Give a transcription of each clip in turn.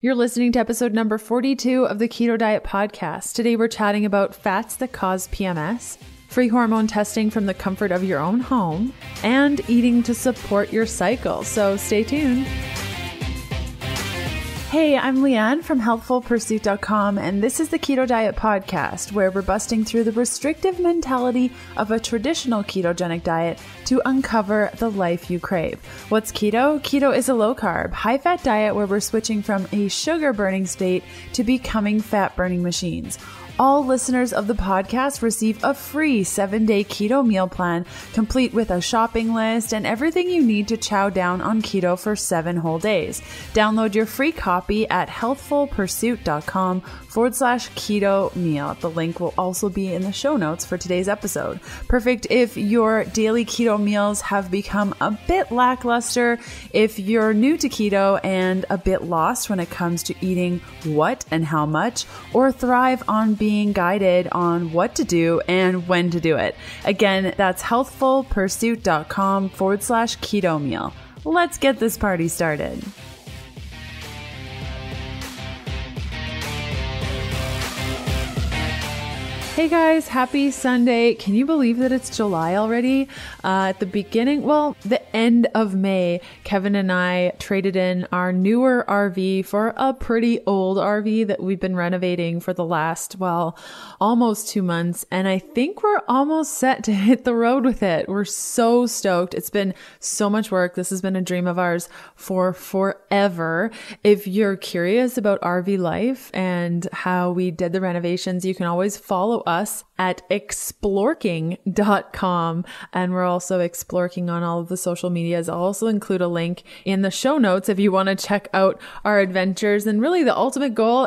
You're listening to episode number 42 of the Keto Diet Podcast. Today we're chatting about fats that cause PMS, free hormone testing from the comfort of your own home, and eating to support your cycle. So stay tuned. Hey, I'm Leanne from HealthfulPursuit.com, and this is the Keto Diet Podcast, where we're busting through the restrictive mentality of a traditional ketogenic diet to uncover the life you crave. What's keto? Keto is a low-carb, high-fat diet where we're switching from a sugar-burning state to becoming fat-burning machines. All listeners of the podcast receive a free 7-day keto meal plan, complete with a shopping list and everything you need to chow down on keto for 7 whole days. Download your free copy at healthfulpursuit.com/keto meal. The link will also be in the show notes for today's episode. Perfect if your daily keto meals have become a bit lackluster, if you're new to keto and a bit lost when it comes to eating what and how much, or thrive on being guided on what to do and when to do it. Again, that's healthfulpursuit.com/keto meal. Let's get this party started. Hey guys, happy Sunday. Can you believe that it's July already? At the beginning, the end of May, Kevin and I traded in our newer RV for a pretty old RV that we've been renovating for the last, almost 2 months. And I think we're almost set to hit the road with it. We're so stoked. It's been so much work. This has been a dream of ours for forever. If you're curious about RV life and how we did the renovations, you can always follow us at explorking.com, and we're also explorking on all of the social medias. I'll also include a link in the show notes if you want to check out our adventures. And really the ultimate goal,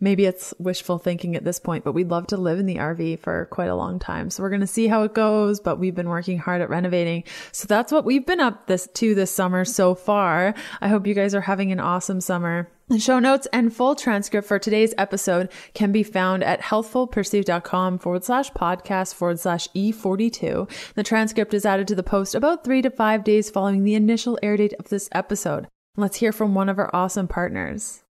maybe it's wishful thinking at this point, but we'd love to live in the RV for quite a long time. So we're going to see how it goes, but we've been working hard at renovating. So that's what we've been up this summer so far. I hope you guys are having an awesome summer. The show notes and full transcript for today's episode can be found at healthfulpursuit.com/podcast/E42. The transcript is added to the post about 3 to 5 days following the initial air date of this episode. Let's hear from one of our awesome partners.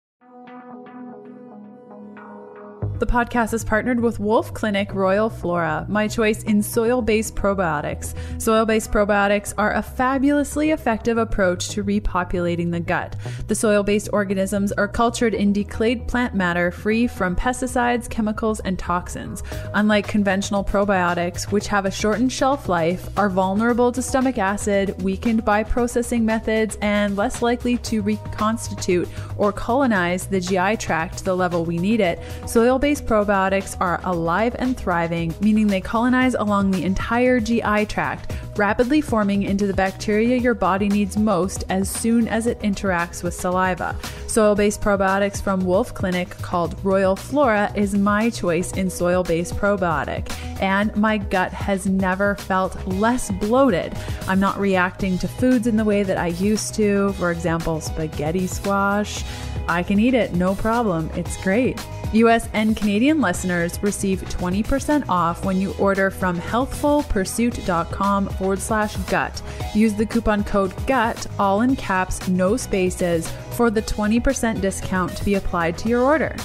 The podcast is partnered with Wolf Clinic Royal Flora, my choice in soil-based probiotics. Soil-based probiotics are a fabulously effective approach to repopulating the gut. The soil-based organisms are cultured in decayed plant matter free from pesticides, chemicals, and toxins. Unlike conventional probiotics, which have a shortened shelf life, are vulnerable to stomach acid, weakened by processing methods, and less likely to reconstitute or colonize the GI tract to the level we need it, soil-based probiotics are alive and thriving, meaning they colonize along the entire GI tract, rapidly forming into the bacteria your body needs most as soon as it interacts with saliva. Soil-based probiotics from Wolf Clinic, called Royal Flora, is my choice in soil-based probiotic, and my gut has never felt less bloated. I'm not reacting to foods in the way that I used to. For example, spaghetti squash. I can eat it, no problem. It's great. US and Canadian listeners receive 20% off when you order from healthfulpursuit.com/gut. Use the coupon code GUT, all in caps, no spaces, for the 20% discount to be applied to your order.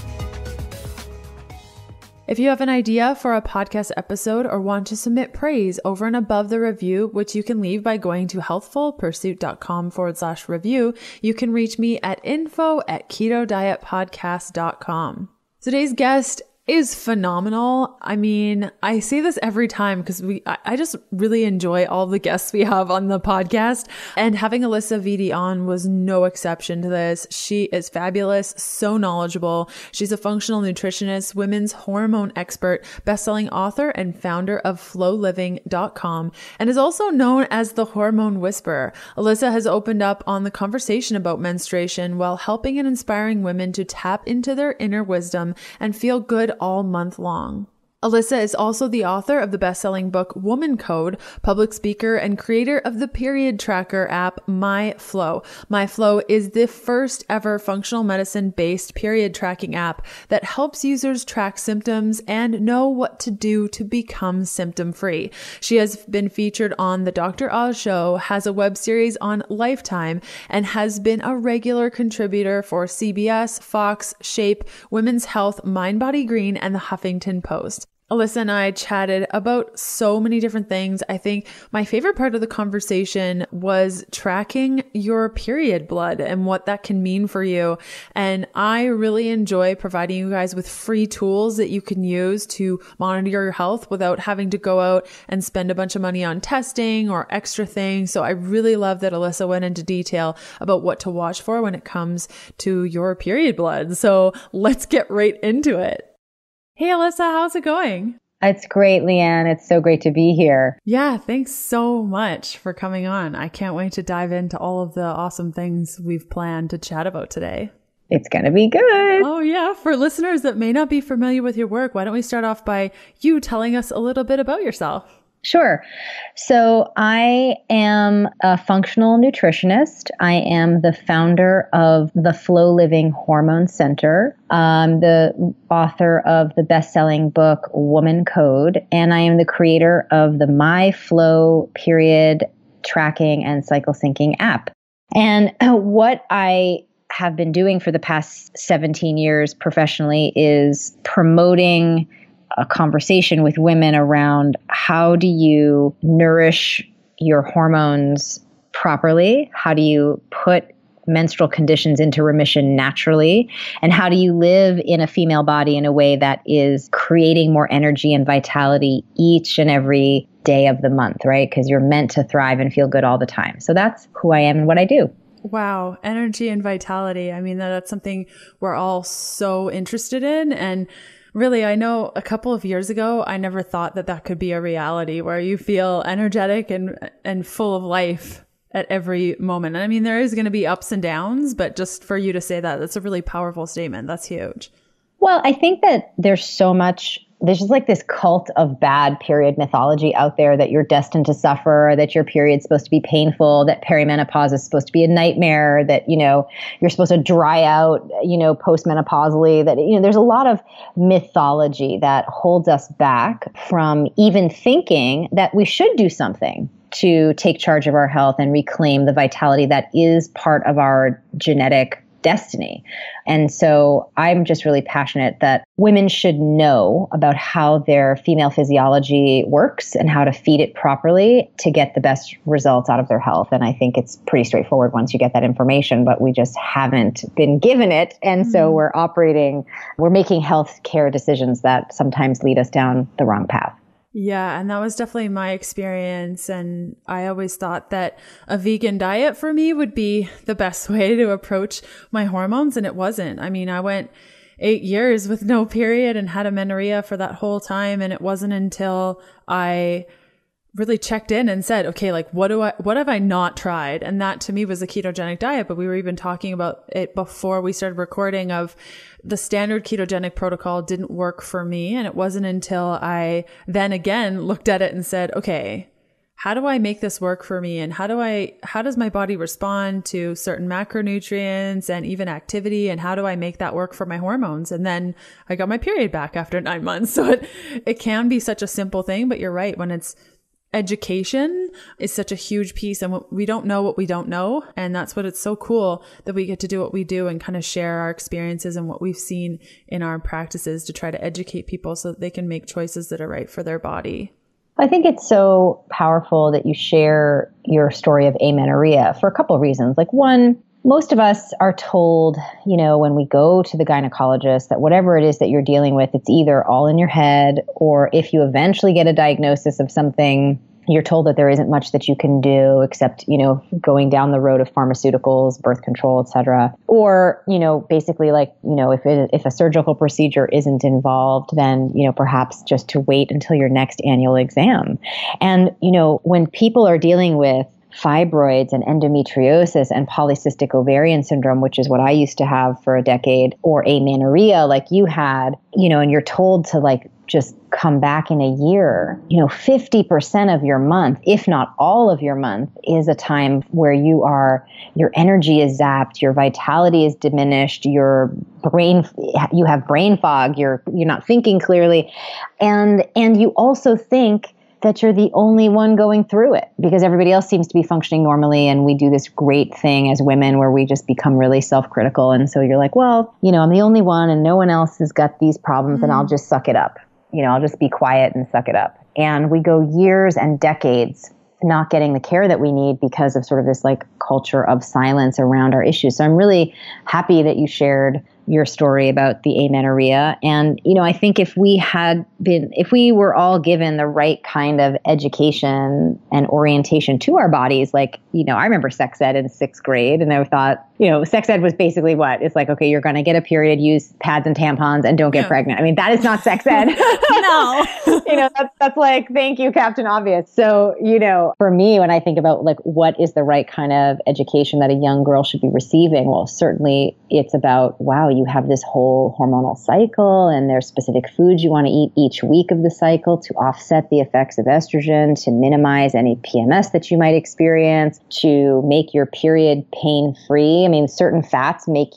If you have an idea for a podcast episode or want to submit praise over and above the review, which you can leave by going to healthfulpursuit.com/review, you can reach me at info@ketodietpodcast.com. Today's guest is phenomenal. I say this every time because I just really enjoy all the guests we have on the podcast, and having Alisa Vitti on was no exception to this. She is fabulous, so knowledgeable. She's a functional nutritionist, women's hormone expert, best-selling author, and founder of flowliving.com, and is also known as the Hormone Whisperer. Alisa has opened up on the conversation about menstruation while helping and inspiring women to tap into their inner wisdom and feel good all month long. Alisa is also the author of the best-selling book Woman Code, public speaker, and creator of the period tracker app MyFlow. MyFlow is the first ever functional medicine-based period tracking app that helps users track symptoms and know what to do to become symptom-free. She has been featured on The Dr. Oz Show, has a web series on Lifetime, and has been a regular contributor for CBS, Fox, Shape, Women's Health, Mind Body Green, and the Huffington Post. Alisa and I chatted about so many different things. I think my favorite part of the conversation was tracking your period blood and what that can mean for you. And I really enjoy providing you guys with free tools that you can use to monitor your health without having to go out and spend a bunch of money on testing or extra things. So I really love that Alisa went into detail about what to watch for when it comes to your period blood. So let's get right into it. Hey, Alisa, how's it going? It's great, Leanne. It's so great to be here. Yeah, thanks so much for coming on. I can't wait to dive into all of the awesome things we've planned to chat about today. It's going to be good. Oh, yeah. For listeners that may not be familiar with your work, why don't we start off by you telling us a little bit about yourself? Sure. So I am a functional nutritionist. I am the founder of the Flow Living Hormone Center. I'm the author of the best-selling book Woman Code, and I am the creator of the MyFlow period tracking and cycle syncing app. And what I have been doing for the past 17 years professionally is promoting a conversation with women around how do you nourish your hormones properly? How do you put menstrual conditions into remission naturally? And how do you live in a female body in a way that is creating more energy and vitality each and every day of the month, right? Because you're meant to thrive and feel good all the time. So that's who I am and what I do. Wow. Energy and vitality. I mean, that's something we're all so interested in. And really, I know a couple of years ago, I never thought that that could be a reality where you feel energetic and full of life at every moment. And I mean, there is going to be ups and downs, but just for you to say that, that's a really powerful statement. That's huge. Well, I think that there's just like this cult of bad period mythology out there that you're destined to suffer, that your period's supposed to be painful, that perimenopause is supposed to be a nightmare, that, you're supposed to dry out, postmenopausally, that, there's a lot of mythology that holds us back from even thinking that we should do something to take charge of our health and reclaim the vitality that is part of our genetic destiny. And so I'm just really passionate that women should know about how their female physiology works and how to feed it properly to get the best results out of their health. And I think it's pretty straightforward once you get that information, but we just haven't been given it. And so we're making healthcare decisions that sometimes lead us down the wrong path. Yeah, and that was definitely my experience. And I always thought that a vegan diet for me would be the best way to approach my hormones. And it wasn't. I mean, I went 8 years with no period and had amenorrhea for that whole time. And it wasn't until I really checked in and said, okay, like what have I not tried? And that to me was a ketogenic diet. But we were even talking about it before we started recording of the standard ketogenic protocol didn't work for me. And it wasn't until I then again looked at it and said, okay, how do I make this work for me? And how does my body respond to certain macronutrients and even activity? And how do I make that work for my hormones? And then I got my period back after 9 months. So it can be such a simple thing, but you're right. When it's education is such a huge piece, and we don't know what we don't know. And that's what it's so cool that we get to do what we do and kind of share our experiences and what we've seen in our practices to try to educate people so that they can make choices that are right for their body. I think it's so powerful that you share your story of amenorrhea for a couple of reasons. Like one, most of us are told, when we go to the gynecologist that whatever it is that you're dealing with, it's either all in your head, or if you eventually get a diagnosis of something, you're told that there isn't much that you can do except, going down the road of pharmaceuticals, birth control, et cetera. Or, basically like, if a surgical procedure isn't involved, then, perhaps just to wait until your next annual exam. And, when people are dealing with fibroids and endometriosis and polycystic ovarian syndrome, which is what I used to have for a decade, or amenorrhea like you had, and you're told to like just come back in a year, 50% of your month, if not all of your month, is a time where your energy is zapped, your vitality is diminished, you have brain fog, you're not thinking clearly. And you also think that you're the only one going through it because everybody else seems to be functioning normally. And we do this great thing as women where we just become really self-critical. And so you're like, well, I'm the only one and no one else has got these problems and I'll just suck it up. I'll just be quiet and suck it up. And we go years and decades not getting the care that we need because of sort of this like culture of silence around our issues. So I'm really happy that you shared your story about the amenorrhea. And, I think if we were all given the right kind of education and orientation to our bodies, like, I remember sex ed in 6th grade and I thought, sex ed was basically what? It's like, okay, you're going to get a period, use pads and tampons and don't get pregnant. I mean, that is not sex ed. No. That's like, thank you, Captain Obvious. So, for me, when I think about like, what is the right kind of education that a young girl should be receiving? Well, certainly it's about, wow, you have this whole hormonal cycle and there's specific foods you want to eat each week of the cycle to offset the effects of estrogen, to minimize any PMS that you might experience, to make your period pain-free. I mean, certain fats make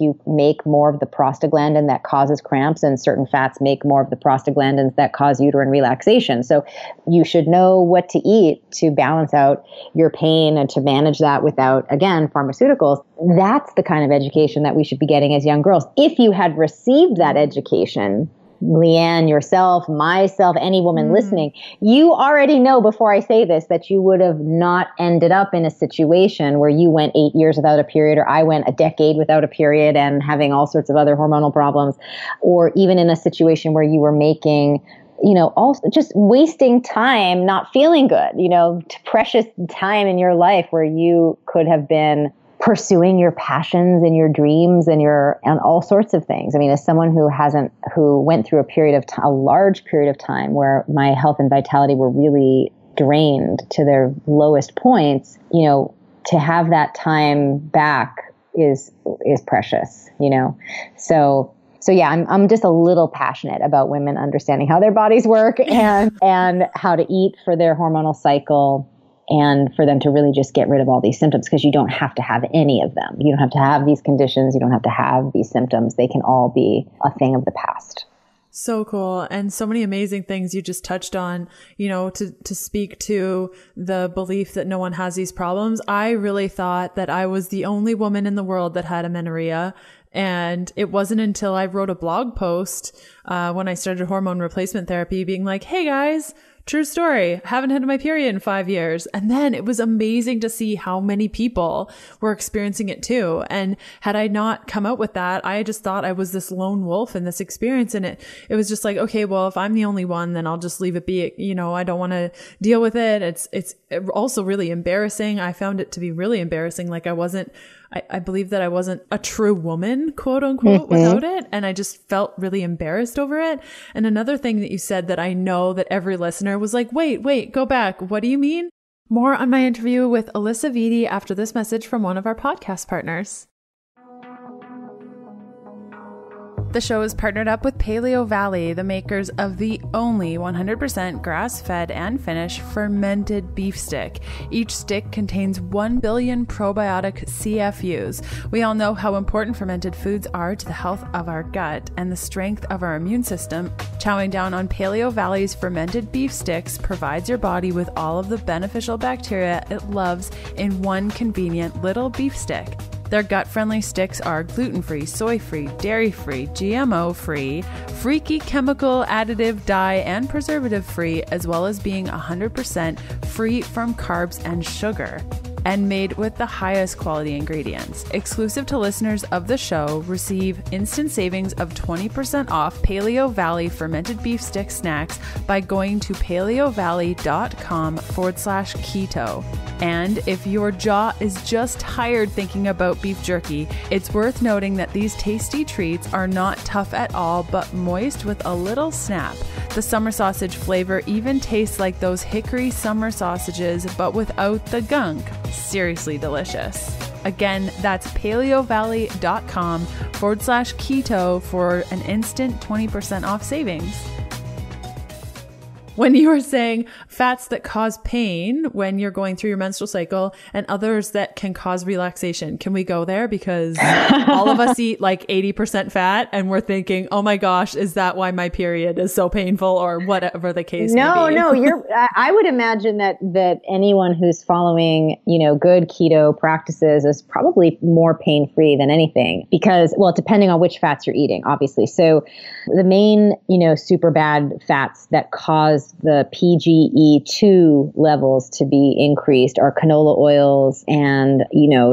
more of the prostaglandin that causes cramps, and certain fats make more of the prostaglandins that cause uterine relaxation. So you should know what to eat to balance out your pain and to manage that without, again, pharmaceuticals. That's the kind of education that we should be getting as young girls. If you had received that education, Leanne, yourself, myself, any woman listening, you already know before I say this that you would have not ended up in a situation where you went 8 years without a period, or I went a decade without a period and having all sorts of other hormonal problems, or even in a situation where you were making, also just wasting time, not feeling good, precious time in your life where you could have been pursuing your passions and your dreams and all sorts of things. I mean, as someone who went through a large period of time where my health and vitality were really drained to their lowest points, to have that time back is precious, So yeah, I'm just a little passionate about women understanding how their bodies work and how to eat for their hormonal cycle, and for them to really just get rid of all these symptoms, because you don't have to have any of them. You don't have to have these conditions. You don't have to have these symptoms. They can all be a thing of the past. So cool. And so many amazing things you just touched on, to speak to the belief that no one has these problems. I really thought that I was the only woman in the world that had amenorrhea. And it wasn't until I wrote a blog post when I started hormone replacement therapy being like, hey guys, true story, haven't had my period in 5 years. And then it was amazing to see how many people were experiencing it too. And had I not come out with that, I just thought I was this lone wolf in this experience. And it was just like, okay, well, if I'm the only one, then I'll just leave it be. I don't want to deal with it. It's also really embarrassing. I found it to be really embarrassing. Like I believe that I wasn't a true woman, quote unquote, without it. And I just felt really embarrassed over it. And another thing that you said that I know that every listener was like, wait, go back. What do you mean? More on my interview with Alisa Vitti after this message from one of our podcast partners. The show is partnered up with Paleo Valley, the makers of the only 100% grass-fed and finished fermented beef stick. Each stick contains 1 billion probiotic CFUs. We all know how important fermented foods are to the health of our gut and the strength of our immune system. Chowing down on Paleo Valley's fermented beef sticks provides your body with all of the beneficial bacteria it loves in one convenient little beef stick. Their gut-friendly sticks are gluten-free, soy-free, dairy-free, GMO-free, freaky chemical, additive, dye, and preservative-free, as well as being 100% free from carbs and sugar, and made with the highest quality ingredients. Exclusive to listeners of the show, receive instant savings of 20% off Paleo Valley fermented beef stick snacks by going to paleovalley.com/keto. And if your jaw is just tired thinking about beef jerky, it's worth noting that these tasty treats are not tough at all, but moist with a little snap. The summer sausage flavor even tastes like those hickory summer sausages, but without the gunk. Seriously delicious. Again, that's paleovalley.com/keto for an instant 20% off savings. when you were saying fats that cause pain when you're going through your menstrual cycle and others that can cause relaxation. Can we go there? Because all of us eat like 80% fat and we're thinking, oh my gosh, is that why my period is so painful, or whatever the case may be? No, I would imagine that anyone who's following, good keto practices is probably more pain-free than anything because, well, depending on which fats you're eating, obviously. So the main, super bad fats that cause the PGE2 levels to be increased are canola oils and,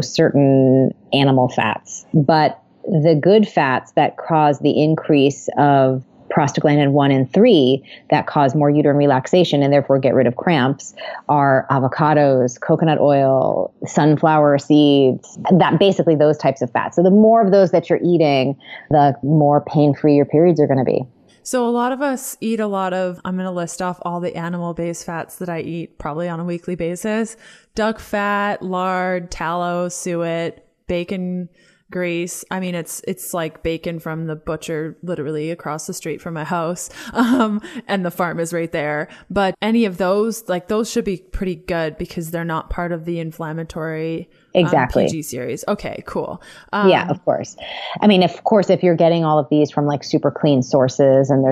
certain animal fats. But the good fats that cause the increase of prostaglandin 1 and 3 that cause more uterine relaxation and therefore get rid of cramps are avocados, coconut oil, sunflower seeds, that basically those types of fats. So the more of those that you're eating, the more pain-free your periods are going to be. So a lot of us eat I'm going to list off all the animal-based fats that I eat probably on a weekly basis: duck fat, lard, tallow, suet, bacon grease. I mean, it's like bacon from the butcher literally across the street from my house. And the farm is right there. But any of those, those should be pretty good because they're not part of the inflammatory exactly PG series. Okay, cool. Yeah, of course. I mean, of course, if you're getting all of these from super clean sources and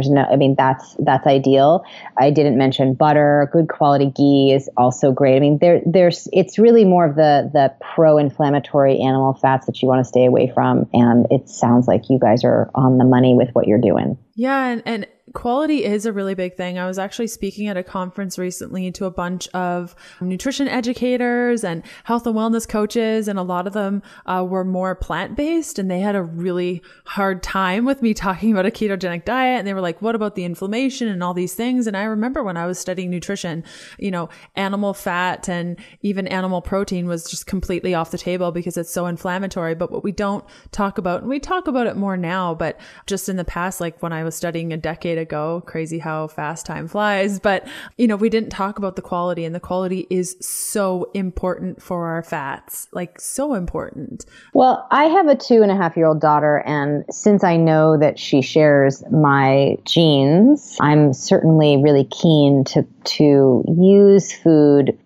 that's ideal. I didn't mention butter. Good quality ghee is also great. I mean, it's really more of the pro-inflammatory animal fats that you want to stay away from. And it sounds like you guys are on the money with what you're doing. Yeah. And quality is a really big thing. I was actually speaking at a conference recently to a bunch of nutrition educators and health and wellness coaches, and a lot of them were more plant-based, and they had a really hard time with me talking about a ketogenic diet. And they were like, what about the inflammation and all these things? And I remember when I was studying nutrition, animal fat and even animal protein was just completely off the table because it's so inflammatory. But what we don't talk about, and we talk about it more now, but just in the past, like when I was studying a decade ago, crazy how fast time flies, but we didn't talk about the quality, and the quality is so important for our fats, so important. Well, I have a 2.5-year-old daughter, and since I know that she shares my genes, I'm certainly really keen to use food,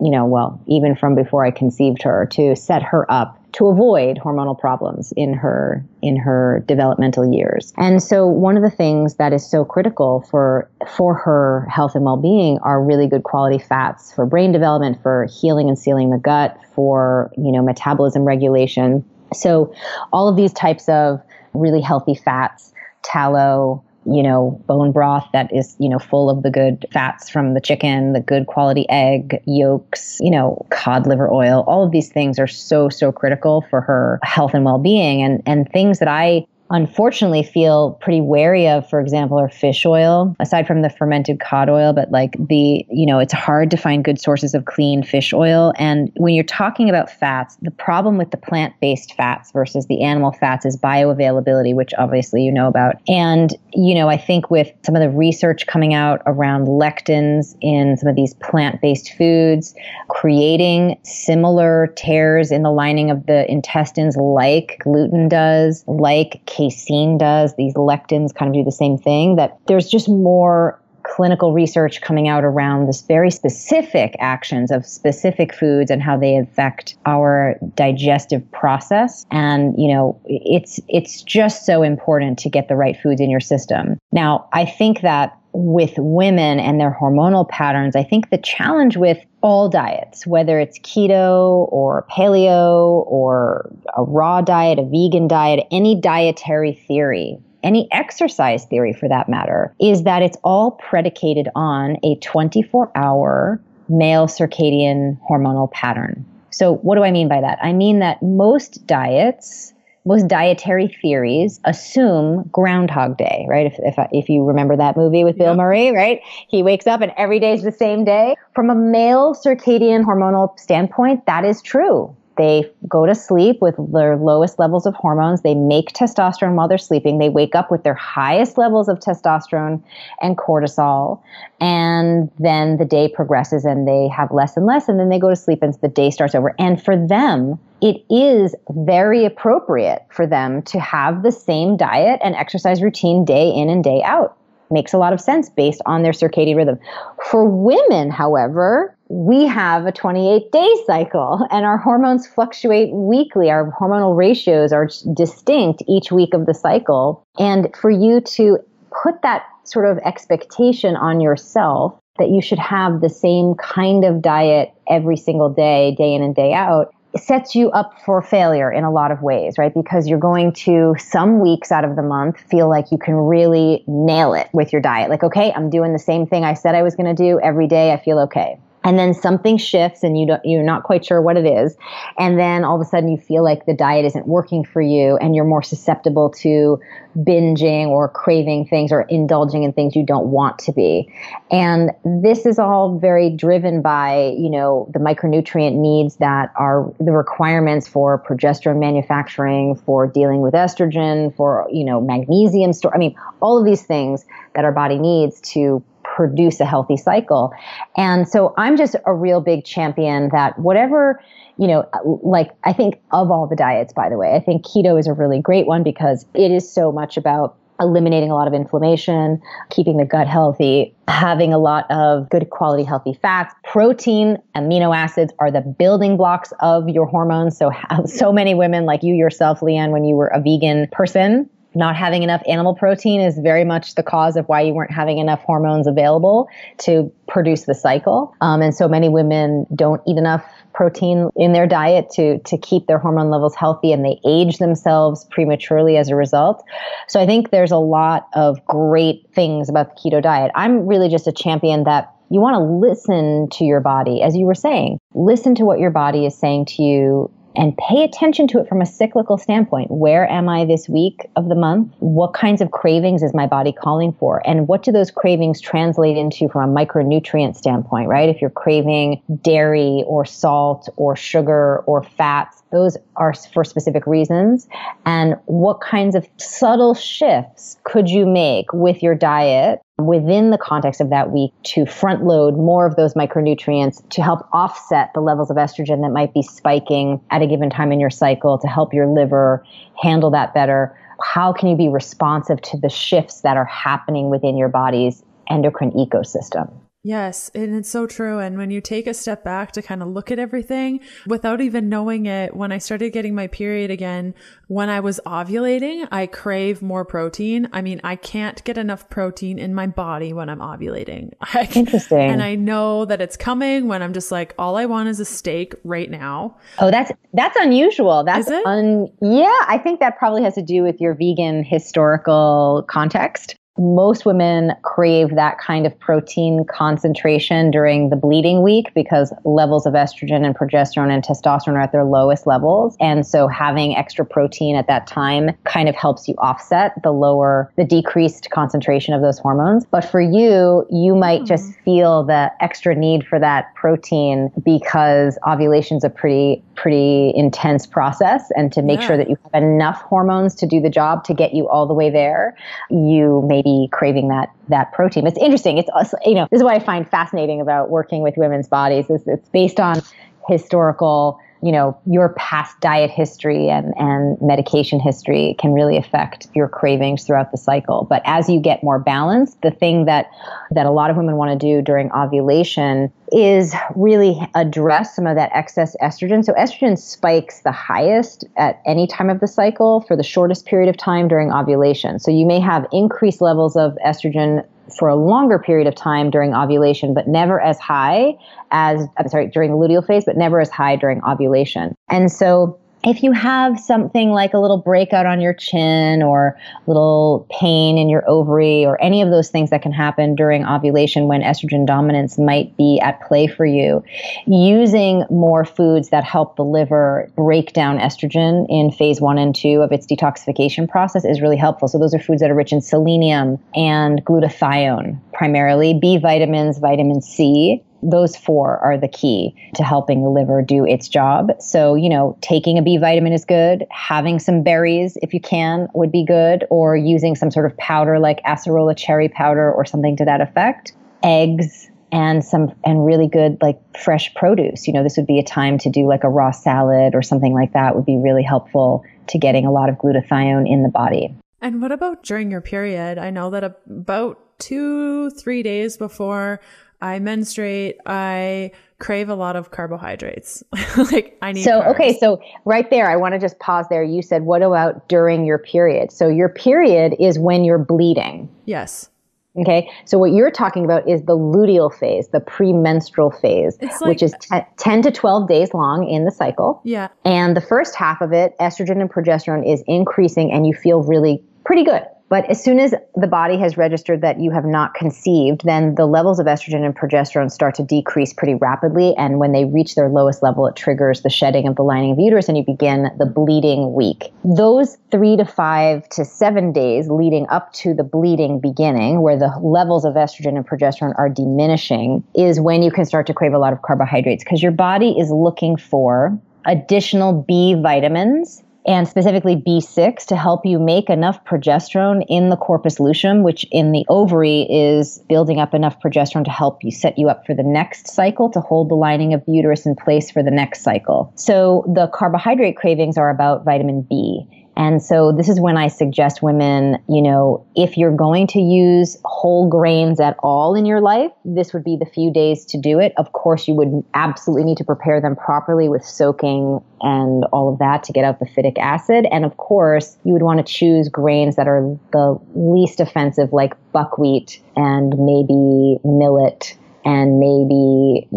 even from before I conceived her, to set her up to avoid hormonal problems in her developmental years. And so one of the things that is so critical for her health and well-being are really good quality fats for brain development, for healing and sealing the gut, for, metabolism regulation. So all of these types of really healthy fats, tallow, bone broth that is, full of the good fats from the chicken, the good quality egg yolks, cod liver oil, all of these things are so, so critical for her health and well-being. And things that I unfortunately feel pretty wary of, for example, are fish oil, aside from the fermented cod oil, but it's hard to find good sources of clean fish oil. And when you're talking about fats, the problem with the plant-based fats versus the animal fats is bioavailability, which obviously you know about. And, I think with some of the research coming out around lectins in some of these plant-based foods, creating similar tears in the lining of the intestines like gluten does, like casein does, these lectins kind of do the same thing, that there's just more clinical research coming out around this very specific actions of specific foods and how they affect our digestive process. And, it's just so important to get the right foods in your system. Now, I think that with women and their hormonal patterns, I think the challenge with all diets, whether it's keto or paleo or a raw diet, a vegan diet, any dietary theory, any exercise theory for that matter, is that it's all predicated on a 24-hour male circadian hormonal pattern. So what do I mean by that? I mean that most dietary theories assume Groundhog Day, right? If you remember that movie with Bill Murray, right? He wakes up and every day is the same day. From a male circadian hormonal standpoint, that is true. They go to sleep with their lowest levels of hormones. They make testosterone while they're sleeping. They wake up with their highest levels of testosterone and cortisol. And then the day progresses and they have less and less. And then they go to sleep and the day starts over. And for them, it is very appropriate for them to have the same diet and exercise routine day in and day out. Makes a lot of sense based on their circadian rhythm. For women, however, we have a 28-day cycle and our hormones fluctuate weekly. Our hormonal ratios are distinct each week of the cycle. And for you to put that sort of expectation on yourself that you should have the same kind of diet every single day, day in and day out, sets you up for failure in a lot of ways, right? Because you're going to, some weeks out of the month, feel like you can really nail it with your diet. Like, okay, I'm doing the same thing I said I was going to do every day. I feel okay. And then something shifts and you're not quite sure what it is. And then all of a sudden you feel like the diet isn't working for you and you're more susceptible to binging or craving things or indulging in things you don't want to be. And this is all very driven by, the micronutrient needs that are the requirements for progesterone manufacturing, for dealing with estrogen, for, magnesium store. I mean, all of these things that our body needs to produce a healthy cycle. And so I'm just a real big champion that whatever, I think of all the diets, by the way, I think keto is a really great one because it is so much about eliminating a lot of inflammation, keeping the gut healthy, having a lot of good quality healthy fats. Protein, amino acids are the building blocks of your hormones. So many women like you yourself, Leanne, when you were a vegan person, not having enough animal protein is very much the cause of why you weren't having enough hormones available to produce the cycle. And so many women don't eat enough protein in their diet to keep their hormone levels healthy, and they age themselves prematurely as a result. So I think there's a lot of great things about the keto diet. I'm really just a champion that you want to listen to your body. As you were saying, listen to what your body is saying to you and pay attention to it from a cyclical standpoint. Where am I this week of the month? What kinds of cravings is my body calling for? And what do those cravings translate into from a micronutrient standpoint, right? If you're craving dairy or salt or sugar or fats, those are for specific reasons. And what kinds of subtle shifts could you make with your diet within the context of that week to front load more of those micronutrients to help offset the levels of estrogen that might be spiking at a given time in your cycle, to help your liver handle that better? How can you be responsive to the shifts that are happening within your body's endocrine ecosystem? Yes, and it's so true. And when you take a step back to kind of look at everything without even knowing it, when I started getting my period again, when I was ovulating, I crave more protein. I mean, I can't get enough protein in my body when I'm ovulating. Interesting. And I know that it's coming when I'm just like, all I want is a steak right now. Oh, that's unusual. Is it? Yeah, I think that probably has to do with your vegan historical context. Most women crave that kind of protein concentration during the bleeding week because levels of estrogen and progesterone and testosterone are at their lowest levels. And so having extra protein at that time kind of helps you offset the decreased concentration of those hormones. But for you, you might just feel the extra need for that protein because ovulation is a pretty intense process. And to make sure that you have enough hormones to do the job to get you all the way there, you may be craving that protein. It's interesting. It's also, this is what I find fascinating about working with women's bodies is it's based on historical, your past diet history and medication history can really affect your cravings throughout the cycle. But as you get more balanced, the thing that a lot of women want to do during ovulation is really address some of that excess estrogen. So estrogen spikes the highest at any time of the cycle for the shortest period of time during ovulation. So you may have increased levels of estrogen for a longer period of time during ovulation, but never as high during the luteal phase, but never as high during ovulation. And so if you have something like a little breakout on your chin or a little pain in your ovary or any of those things that can happen during ovulation when estrogen dominance might be at play for you, using more foods that help the liver break down estrogen in phase 1 and 2 of its detoxification process is really helpful. So those are foods that are rich in selenium and glutathione, primarily B vitamins, vitamin C. Those 4 are the key to helping the liver do its job. So, taking a B vitamin is good. Having some berries, if you can, would be good. Or using some sort of powder like acerola cherry powder or something to that effect. Eggs and really good like fresh produce. This would be a time to do like a raw salad or something like that would be really helpful to getting a lot of glutathione in the body. And what about during your period? I know that about 2-3 days before I menstruate, I crave a lot of carbohydrates. Like I need carbs. Okay. So right there, I want to just pause there. You said, what about during your period? So your period is when you're bleeding. Yes. Okay. So what you're talking about is the luteal phase, the premenstrual phase, which is 10 to 12 days long in the cycle. Yeah. And the first half of it, estrogen and progesterone is increasing and you feel really pretty good. But as soon as the body has registered that you have not conceived, then the levels of estrogen and progesterone start to decrease pretty rapidly. And when they reach their lowest level, it triggers the shedding of the lining of uterus and you begin the bleeding week. Those 3 to 5 to 7 days leading up to the bleeding beginning, where the levels of estrogen and progesterone are diminishing, is when you can start to crave a lot of carbohydrates because your body is looking for additional B vitamins and specifically B6 to help you make enough progesterone in the corpus luteum, which in the ovary is building up enough progesterone to help you set you up for the next cycle, to hold the lining of the uterus in place for the next cycle. So the carbohydrate cravings are about vitamin B. And so this is when I suggest women, if you're going to use whole grains at all in your life, this would be the few days to do it. Of course, you would absolutely need to prepare them properly with soaking and all of that to get out the phytic acid. And of course, you would want to choose grains that are the least offensive, like buckwheat and maybe millet and maybe,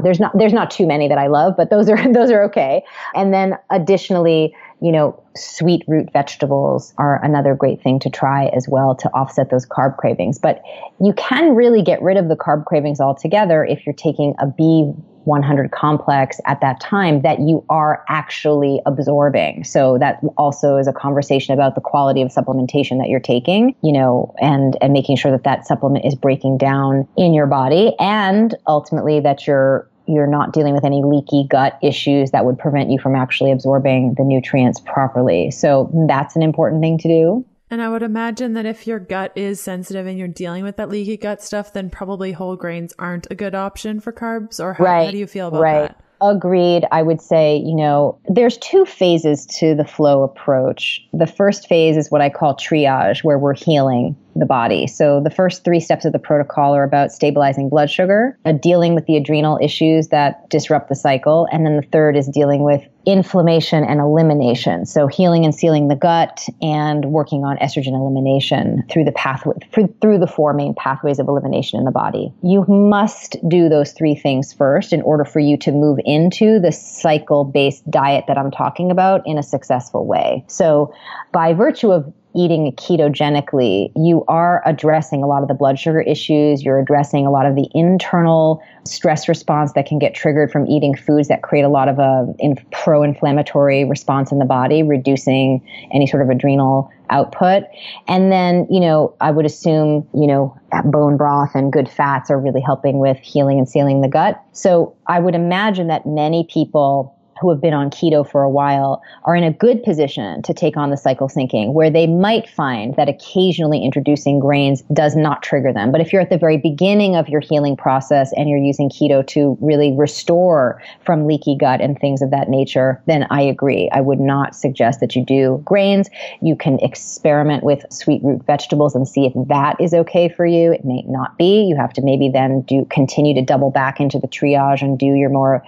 there's not too many that I love, but those are okay. And then additionally, sweet root vegetables are another great thing to try as well to offset those carb cravings. But you can really get rid of the carb cravings altogether if you're taking a B100 complex at that time that you are actually absorbing. So that also is a conversation about the quality of supplementation that you're taking, and making sure that supplement is breaking down in your body, and ultimately that you're not dealing with any leaky gut issues that would prevent you from actually absorbing the nutrients properly. So that's an important thing to do. And I would imagine that if your gut is sensitive and you're dealing with that leaky gut stuff, then probably whole grains aren't a good option for carbs. Or how do you feel about that? Agreed. I would say, there's 2 phases to the flow approach. The first phase is what I call triage, where we're healing the body. So the first 3 steps of the protocol are about stabilizing blood sugar, dealing with the adrenal issues that disrupt the cycle. And then the third is dealing with inflammation and elimination. So healing and sealing the gut and working on estrogen elimination through the 4 main pathways of elimination in the body. You must do those 3 things first in order for you to move into the cycle-based diet that I'm talking about in a successful way. So by virtue of eating ketogenically, you are addressing a lot of the blood sugar issues. You're addressing a lot of the internal stress response that can get triggered from eating foods that create a lot of a pro-inflammatory response in the body, reducing any sort of adrenal output. And then, I would assume, bone broth and good fats are really helping with healing and sealing the gut. So I would imagine that many people who have been on keto for a while are in a good position to take on the cycle syncing, where they might find that occasionally introducing grains does not trigger them. But if you're at the very beginning of your healing process and you're using keto to really restore from leaky gut and things of that nature, then I agree. I would not suggest that you do grains. You can experiment with sweet root vegetables and see if that is okay for you. It may not be. You have to maybe then continue to double back into the triage and do your more,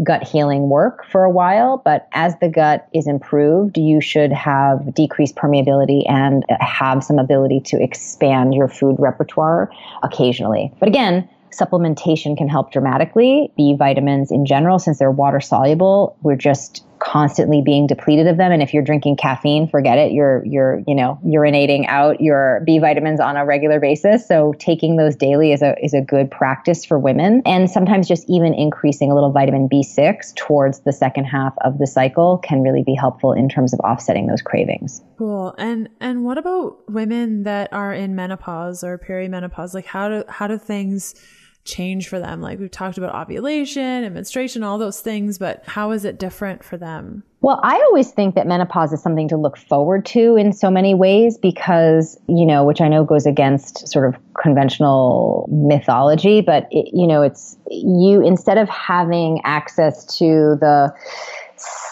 gut healing work for a while, but as the gut is improved, you should have decreased permeability and have some ability to expand your food repertoire occasionally. But again, supplementation can help dramatically. B vitamins in general, since they're water soluble, we're just constantly being depleted of them. And if you're drinking caffeine, forget it. You're urinating out your B vitamins on a regular basis. So taking those daily is a good practice for women. And sometimes just even increasing a little vitamin B6 towards the second half of the cycle can really be helpful in terms of offsetting those cravings. Cool. And what about women that are in menopause or perimenopause? Like how do things change for them? Like we've talked about ovulation and menstruation, all those things, but how is it different for them? Well, I always think that menopause is something to look forward to in so many ways because, which I know goes against sort of conventional mythology, but it's you, instead of having access to the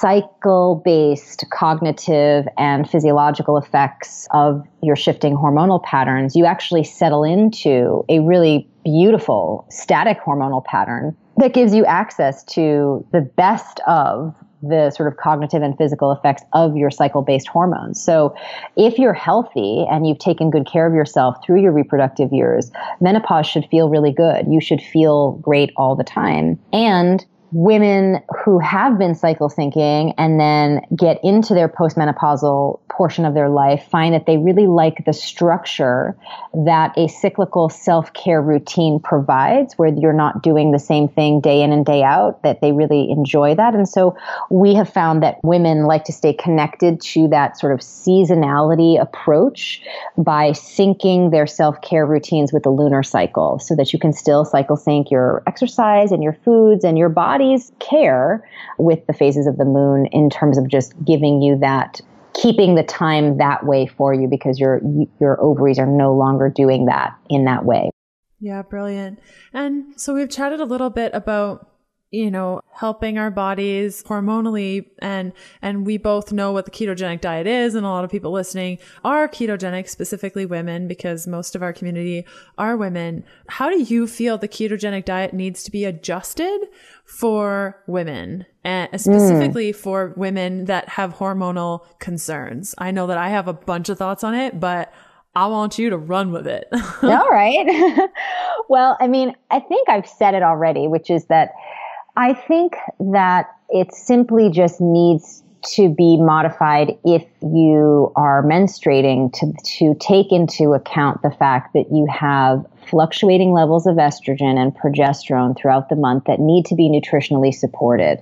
cycle-based cognitive and physiological effects of your shifting hormonal patterns, you actually settle into a really beautiful static hormonal pattern that gives you access to the best of the sort of cognitive and physical effects of your cycle-based hormones. So if you're healthy and you've taken good care of yourself through your reproductive years, menopause should feel really good. You should feel great all the time. And women who have been cycle syncing and then get into their postmenopausal portion of their life find that they really like the structure that a cyclical self-care routine provides, where you're not doing the same thing day in and day out, that they really enjoy that. And so we have found that women like to stay connected to that sort of seasonality approach by syncing their self-care routines with the lunar cycle, so that you can still cycle sync your exercise and your foods and your body's care with the phases of the moon, in terms of just giving you that, keeping the time that way for you, because your ovaries are no longer doing that in that way. Yeah, brilliant. And so we've chatted a little bit about, helping our bodies hormonally, and we both know what the ketogenic diet is, and a lot of people listening are ketogenic, specifically women, because most of our community are women. How do you feel the ketogenic diet needs to be adjusted for women, and specifically for women that have hormonal concerns? I know that I have a bunch of thoughts on it, but I want you to run with it. All right. Well, I think I've said it already, which is that I think that it simply just needs to be modified if you are menstruating to take into account the fact that you have fluctuating levels of estrogen and progesterone throughout the month that need to be nutritionally supported.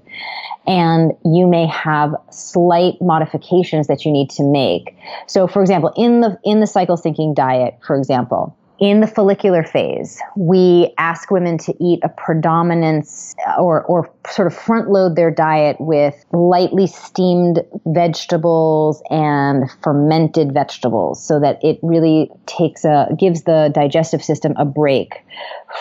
And you may have slight modifications that you need to make. So, for example, in the cycle syncing diet, for example, in the follicular phase, we ask women to eat a predominance or sort of front load their diet with lightly steamed vegetables and fermented vegetables, so that it really gives the digestive system a break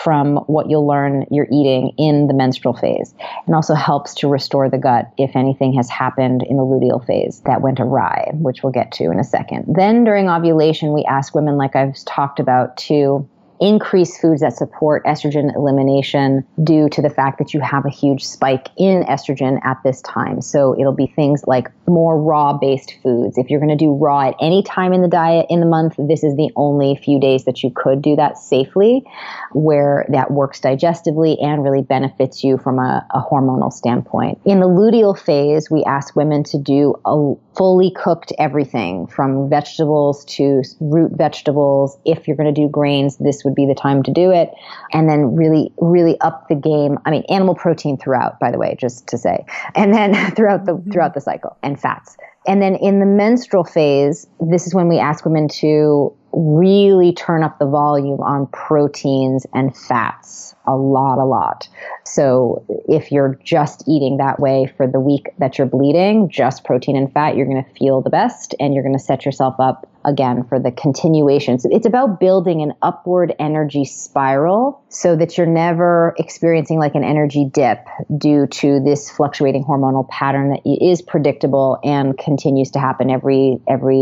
from what you'll learn you're eating in the menstrual phase, and also helps to restore the gut if anything has happened in the luteal phase that went awry, which we'll get to in a second. Then during ovulation, we ask women, like I've talked about, to increase foods that support estrogen elimination due to the fact that you have a huge spike in estrogen at this time. So it'll be things like more raw-based foods. If you're going to do raw at any time in the diet in the month, this is the only few days that you could do that safely, where that works digestively and really benefits you from a hormonal standpoint. In the luteal phase, we ask women to do a fully cooked everything from vegetables to root vegetables. If you're going to do grains, this would be the time to do it. And then really, really up the game. Animal protein throughout, by the way, just to say, and then throughout the cycle, and fats. And then in the menstrual phase, this is when we ask women to really turn up the volume on proteins and fats a lot. So if you're just eating that way for the week that you're bleeding, just protein and fat, you're going to feel the best, and you're going to set yourself up again for the continuation. So it's about building an upward energy spiral so that you're never experiencing like an energy dip due to this fluctuating hormonal pattern that is predictable and continues to happen every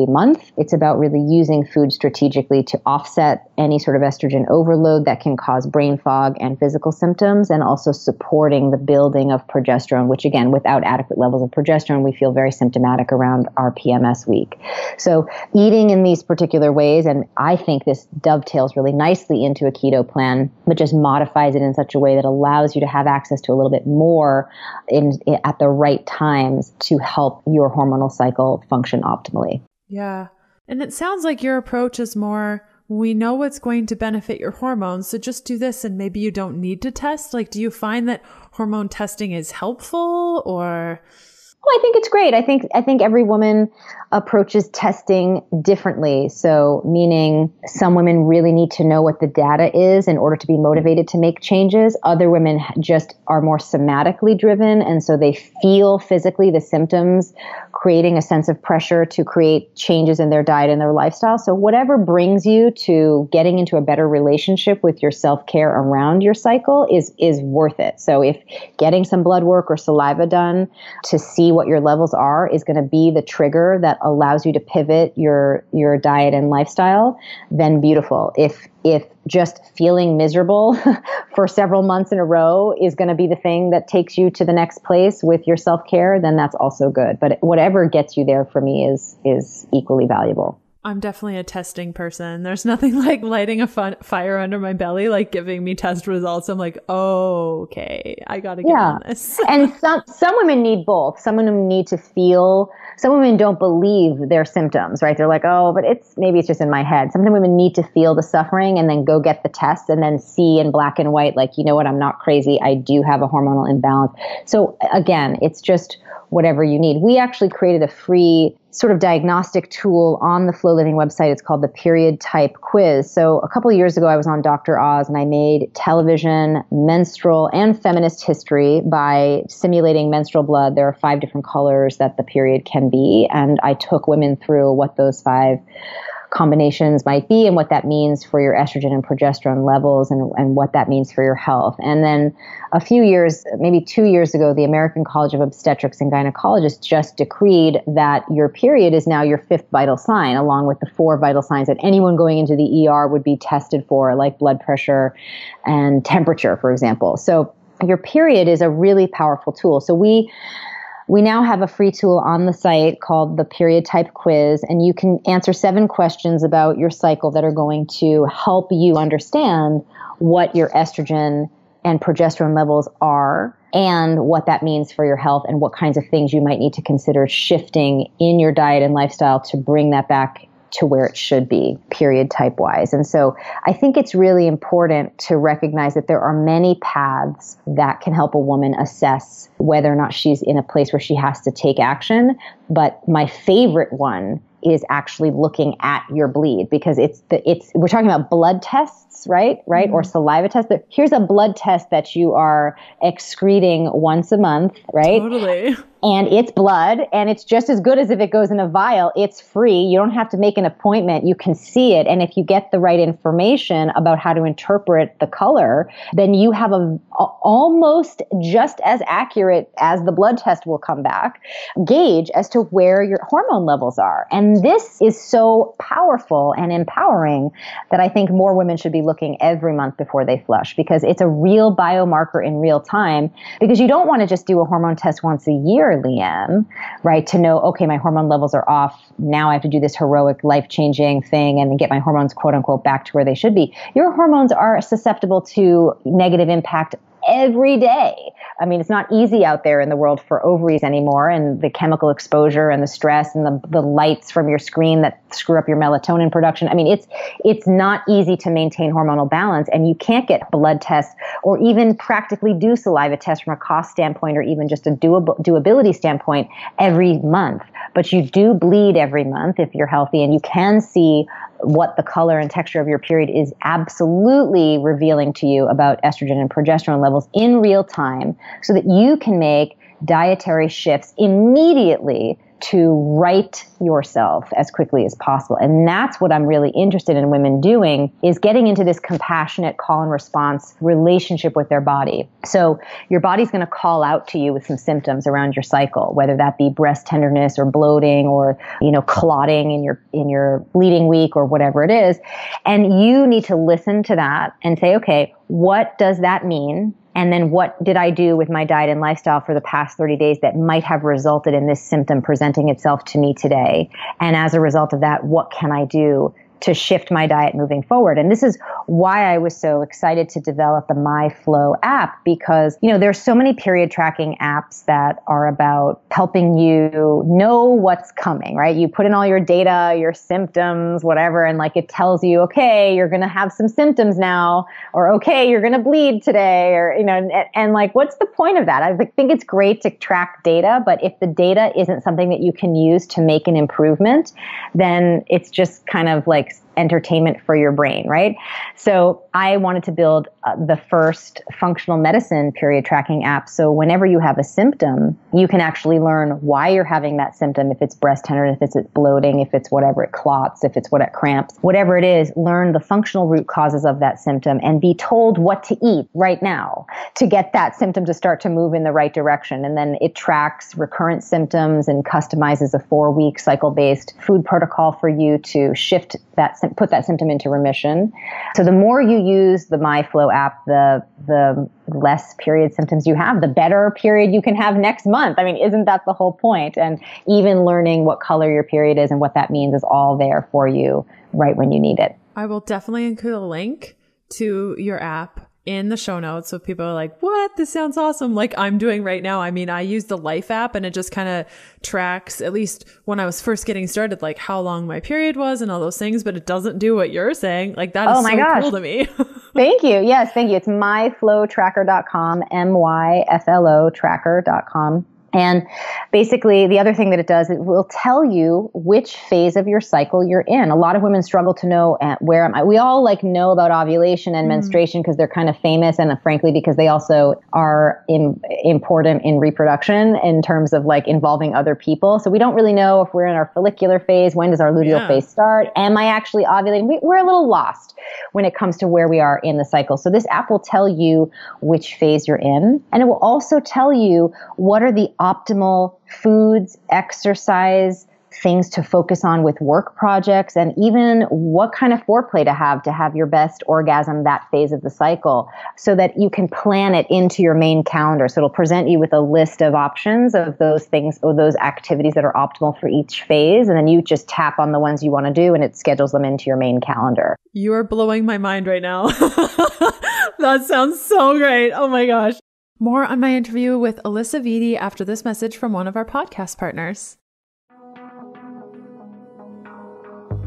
month. It's about really using food strategically to offset any sort of estrogen overload that can cause brain fog and physical symptoms, and also supporting the building of progesterone, which again, without adequate levels of progesterone, we feel very symptomatic around our PMS week. So eating in these particular ways, and I think this dovetails really nicely into a keto plan, but just modifies it in such a way that allows you to have access to a little bit more at the right times to help your hormonal cycle function optimally. Yeah. And it sounds like your approach is more, we know what's going to benefit your hormones, so just do this and maybe you don't need to test. Like, do you find that hormone testing is helpful, or? Well, I think it's great. I think every woman approaches testing differently. So meaning some women really need to know what the data is in order to be motivated to make changes. Other women just are more somatically driven, and so they feel physically the symptoms creating a sense of pressure to create changes in their diet and their lifestyle. So whatever brings you to getting into a better relationship with your self-care around your cycle is worth it. So if getting some blood work or saliva done to see what your levels are is going to be the trigger that allows you to pivot your diet and lifestyle, then beautiful. If just feeling miserable for several months in a row is going to be the thing that takes you to the next place with your self-care, then that's also good. But whatever gets you there for me is equally valuable. I'm definitely a testing person. There's nothing like lighting a fire under my belly, like giving me test results. I'm like, oh, okay, I got to get on this. And some women need both. Some women need to feel, some women don't believe their symptoms, right? They're like, oh, but maybe it's just in my head. Some women need to feel the suffering and then go get the test and then see in black and white, like, you know what, I'm not crazy. I do have a hormonal imbalance. So again, it's just whatever you need. We actually created a free sort of diagnostic tool on the Flow Living website. It's called the Period Type Quiz. So a couple of years ago, I was on Dr. Oz and I made television, menstrual, and feminist history by simulating menstrual blood. There are 5 different colors that the period can be. And I took women through what those 5 combinations might be and what that means for your estrogen and progesterone levels and what that means for your health. And then a few years, maybe 2 years ago, the American College of Obstetrics and Gynecologists just decreed that your period is now your 5th vital sign, along with the 4 vital signs that anyone going into the ER would be tested for, like blood pressure and temperature, for example. So your period is a really powerful tool. So we now have a free tool on the site called the Period Type Quiz, and you can answer 7 questions about your cycle that are going to help you understand what your estrogen and progesterone levels are and what that means for your health and what kinds of things you might need to consider shifting in your diet and lifestyle to bring that back to where it should be, period type wise. And so I think it's really important to recognize that there are many paths that can help a woman assess whether or not she's in a place where she has to take action. But my favorite one is actually looking at your bleed, because we're talking about blood tests, right? Mm-hmm. Or saliva tests. But here's a blood test that you are excreting once a month, right? Totally. And it's blood, and it's just as good as if it goes in a vial. It's free. You don't have to make an appointment. You can see it. And if you get the right information about how to interpret the color, then you have a almost just as accurate as the blood test will come back gauge as to where your hormone levels are. And this is so powerful and empowering that I think more women should be looking every month before they flush, because it's a real biomarker in real time. Because you don't want to just do a hormone test once a year, Leanne, right? To know, okay, my hormone levels are off. Now I have to do this heroic, life-changing thing and get my hormones, quote unquote, back to where they should be. Your hormones are susceptible to negative impact every day. I mean, it's not easy out there in the world for ovaries anymore, and the chemical exposure and the stress and the lights from your screen that screw up your melatonin production. I mean, it's not easy to maintain hormonal balance, and you can't get blood tests or even practically do saliva tests from a cost standpoint or even just a doability standpoint every month. But you do bleed every month if you're healthy, and you can see what the color and texture of your period is absolutely revealing to you about estrogen and progesterone levels in real time, so that you can make dietary shifts immediately to right yourself as quickly as possible. And that's what I'm really interested in women doing, is getting into this compassionate call and response relationship with their body. So your body's going to call out to you with some symptoms around your cycle, whether that be breast tenderness or bloating or, clotting in your bleeding week or whatever it is. And you need to listen to that and say, okay, what does that mean? And then what did I do with my diet and lifestyle for the past 30 days that might have resulted in this symptom presenting itself to me today? And as a result of that, what can I do to shift my diet moving forward? And this is why I was so excited to develop the MyFlow app, because, there's so many period tracking apps that are about helping you know what's coming, right? You put in all your data, your symptoms, whatever, and it tells you, okay, you're going to have some symptoms now, or okay, you're going to bleed today, or, and what's the point of that? I think it's great to track data, but if the data isn't something that you can use to make an improvement, then it's just kind of entertainment for your brain, right? So I wanted to build the first functional medicine period tracking app. So whenever you have a symptom, you can actually learn why you're having that symptom. If it's breast tenderness, if it's bloating, if it's whatever, it clots, if it's what it cramps, whatever it is, learn the functional root causes of that symptom and be told what to eat right now to get that symptom to start to move in the right direction. And then it tracks recurrent symptoms and customizes a 4-week cycle-based food protocol for you to shift that, put that symptom into remission. So the more you use the MyFlow app, the less period symptoms you have, the better period you can have next month. I mean, isn't that the whole point? And even learning what color your period is and what that means is all there for you right when you need it. I will definitely include a link to your app in the show notes. So if people are like, what? This sounds awesome. Like I'm doing right now. I mean, I use the Life app and it just kind of tracks, at least when I was first getting started, like how long my period was and all those things, but it doesn't do what you're saying. Like that is so cool to me. Thank you. Yes, thank you. It's myflowtracker.com, MYFLO tracker.com. And basically, the other thing that it does, it will tell you which phase of your cycle you're in. A lot of women struggle to know where am I. We all know about ovulation and menstruation because they're kind of famous, and frankly, because they also are important in reproduction in terms of involving other people. So we don't really know if we're in our follicular phase. When does our luteal phase start? Am I actually ovulating? We're a little lost when it comes to where we are in the cycle. So this app will tell you which phase you're in, and it will also tell you what are the optimal foods, exercise, things to focus on with work projects, and even what kind of foreplay to have your best orgasm that phase of the cycle so that you can plan it into your main calendar. So it'll present you with a list of options of those things or those activities that are optimal for each phase. And then you just tap on the ones you want to do and it schedules them into your main calendar. You are blowing my mind right now. That sounds so great. Oh my gosh. More on my interview with Alisa Vitti after this message from one of our podcast partners.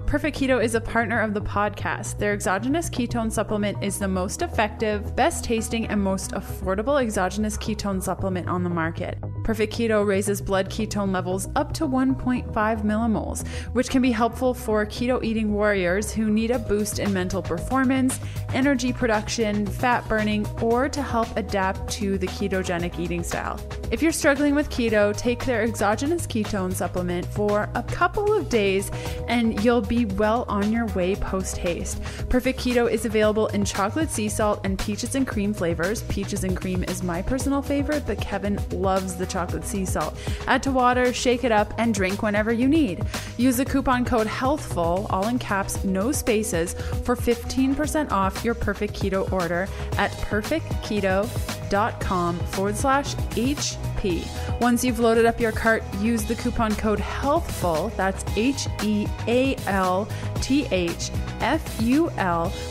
Perfect Keto is a partner of the podcast. Their exogenous ketone supplement is the most effective, best tasting, and most affordable exogenous ketone supplement on the market. Perfect Keto raises blood ketone levels up to 1.5 millimoles, which can be helpful for keto eating warriors who need a boost in mental performance, energy production, fat burning, or to help adapt to the ketogenic eating style. If you're struggling with keto, take their exogenous ketone supplement for a couple of days and you'll be well on your way post-haste. Perfect Keto is available in chocolate sea salt and peaches and cream flavors. Peaches and cream is my personal favorite, but Kevin loves the chocolate sea salt. Add to water, shake it up, and drink whenever you need. Use the coupon code HEALTHFUL, all in caps, no spaces, for 15% off your Perfect Keto order at perfectketo.com/HP. Once you've loaded up your cart, use the coupon code HEALTHFUL, that's HEALTHFUL,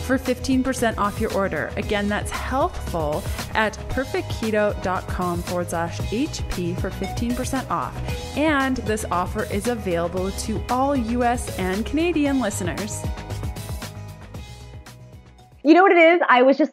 for 15% off your order. Again, that's HEALTHFUL at perfectketo.com/HP for 15% off. And this offer is available to all US and Canadian listeners. You know what it is? I was just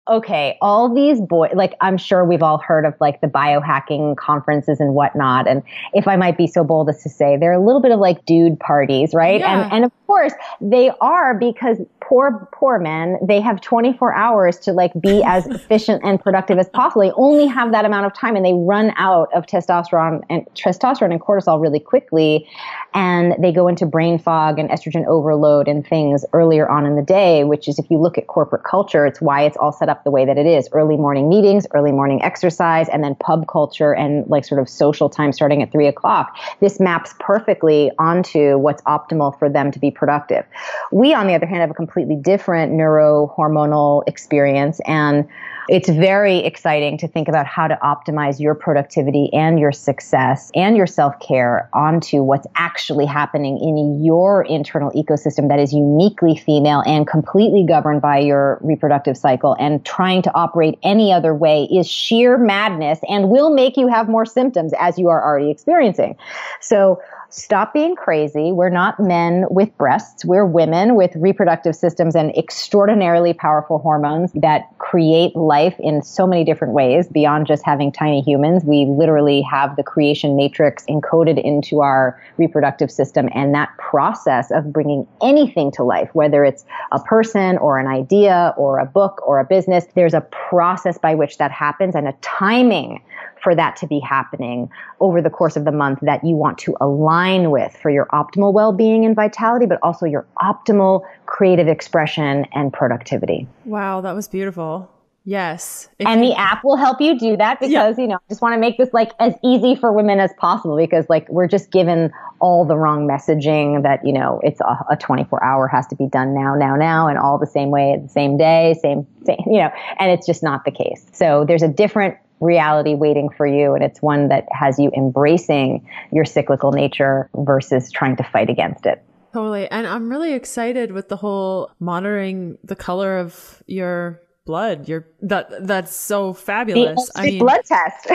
okay, all these boys, I'm sure we've all heard of the biohacking conferences and whatnot. And if I might be so bold as to say, they're a little bit of dude parties, right? Yeah. And of course they are, because poor men, they have 24 hours to be as efficient and productive as possible. They only have that amount of time and they run out of testosterone and cortisol really quickly. And they go into brain fog and estrogen overload and things earlier on in the day, which is, if you look at corporate culture, it's why it's all set up the way that it is. Early morning meetings, early morning exercise, and then pub culture and sort of social time starting at 3:00. This maps perfectly onto what's optimal for them to be productive. We, on the other hand, have a completely different neurohormonal experience, and it's very exciting to think about how to optimize your productivity and your success and your self-care onto what's actually happening in your internal ecosystem that is uniquely female and completely governed by your reproductive cycle. And trying to operate any other way is sheer madness and will make you have more symptoms, as you are already experiencing. So stop being crazy. We're not men with breasts. We're women with reproductive systems and extraordinarily powerful hormones that create life in so many different ways beyond just having tiny humans. We literally have the creation matrix encoded into our reproductive system, and that process of bringing anything to life, whether it's a person or an idea or a book or a business, there's a process by which that happens and a timing for that to be happening over the course of the month that you want to align with for your optimal well-being and vitality, but also your optimal creative expression and productivity. Wow, that was beautiful. Yes. And the app will help you do that because, I just want to make this like as easy for women as possible because like we're just given all the wrong messaging that, it's a 24-hour has to be done now, and all the same way, the same day, same, and it's just not the case. So there's a different reality waiting for you, and it's one that has you embracing your cyclical nature versus trying to fight against it. Totally. And I'm really excited with the whole monitoring the color of your blood. That's so fabulous. Blood test.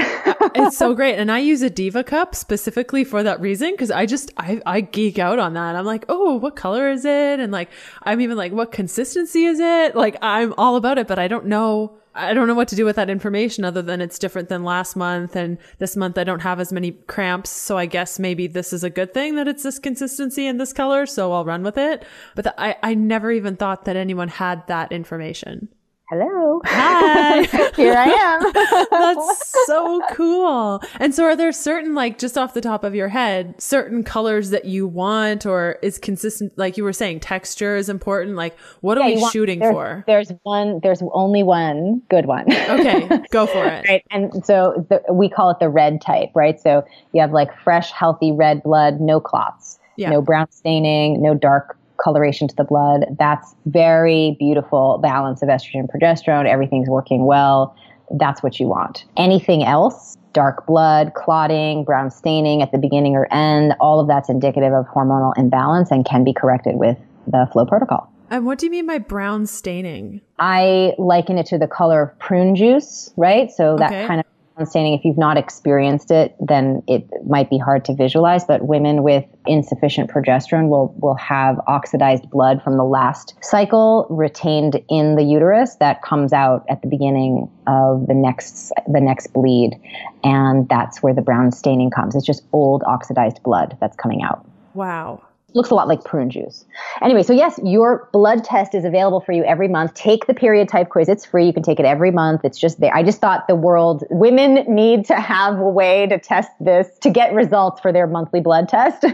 It's so great. And I use a Diva cup specifically for that reason because I geek out on that. I'm like, oh, what color is it? And like, I'm even like, what consistency is it? Like, I'm all about it, but I don't know what to do with that information other than it's different than last month. And this month I don't have as many cramps. So I guess maybe this is a good thing that it's this consistency and this color. So I'll run with it. But I never even thought that anyone had that information. Hello. Hi. Here I am. That's so cool. And so are there certain, like just off the top of your head, certain colors that you want or is consistent? Like you were saying, texture is important. Like what are we shooting for? There's only one good one. Okay. Go for it. Right. And so we call it the red type, right? So you have like fresh, healthy red blood, no clots, no brown staining, no dark coloration to the blood. That's very beautiful balance of estrogen and progesterone. Everything's working well. That's what you want. Anything else, dark blood, clotting, brown staining at the beginning or end, all of that's indicative of hormonal imbalance and can be corrected with the Flow protocol. And what do you mean by brown staining? I liken it to the color of prune juice, right? So that kind of staining, if you've not experienced it, then it might be hard to visualize, but women with insufficient progesterone will have oxidized blood from the last cycle retained in the uterus that comes out at the beginning of the next bleed. And that's where the brown staining comes. It's just old oxidized blood that's coming out. Wow. Looks a lot like prune juice. Anyway, so yes, your blood test is available for you every month. Take the period type quiz. It's free. You can take it every month. It's just there. I just thought women need to have a way to test this, to get results for their monthly blood test.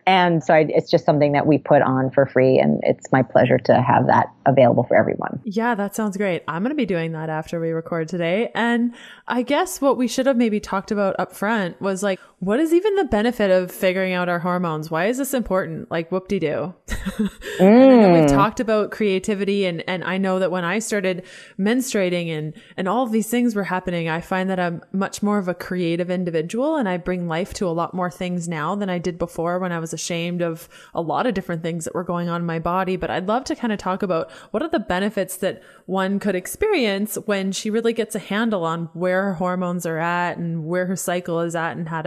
And so it's just something that we put on for free. And it's my pleasure to have that available for everyone. Yeah, that sounds great. I'm going to be doing that after we record today. And I guess what we should have maybe talked about up front was like, what is even the benefit of figuring out our hormones? Why is this important? Like whoop-de-doo. And I know we've talked about creativity and I know that when I started menstruating and all of these things were happening, I find that I'm much more of a creative individual and I bring life to a lot more things now than I did before when I was ashamed of a lot of different things that were going on in my body. But I'd love to kind of talk about what are the benefits that one could experience when she really gets a handle on where her hormones are at and where her cycle is at and how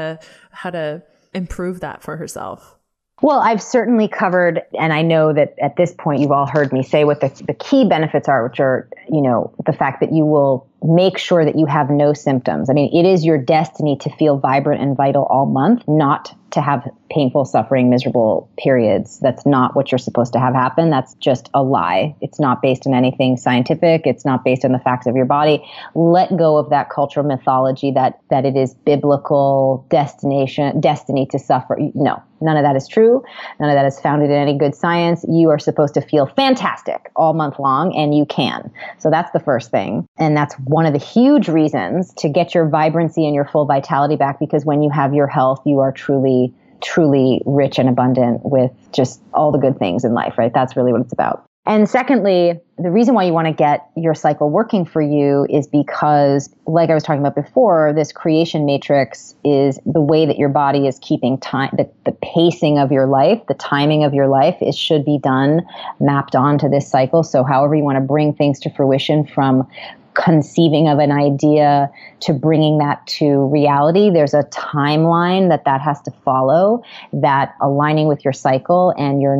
to improve that for herself. Well, I've certainly covered, and I know that at this point you've all heard me say what the key benefits are, which are, the fact that you will make sure that you have no symptoms. I mean, it is your destiny to feel vibrant and vital all month, not to have painful, suffering, miserable periods. That's not what you're supposed to have happen. That's just a lie. It's not based on anything scientific. It's not based on the facts of your body. Let go of that cultural mythology that it is biblical destiny to suffer. No, none of that is true. None of that is founded in any good science. You are supposed to feel fantastic all month long, and you can. So that's the first thing. And that's one of the huge reasons to get your vibrancy and your full vitality back, because when you have your health, you are truly rich and abundant with just all the good things in life, right? That's really what it's about. And secondly, the reason why you want to get your cycle working for you is because, like I was talking about before, this creation matrix is the way that your body is keeping time, the pacing of your life, the timing of your life, it should be done, mapped onto this cycle. So however you want to bring things to fruition from conceiving of an idea to bringing that to reality, there's a timeline that has to follow, that aligning with your cycle and your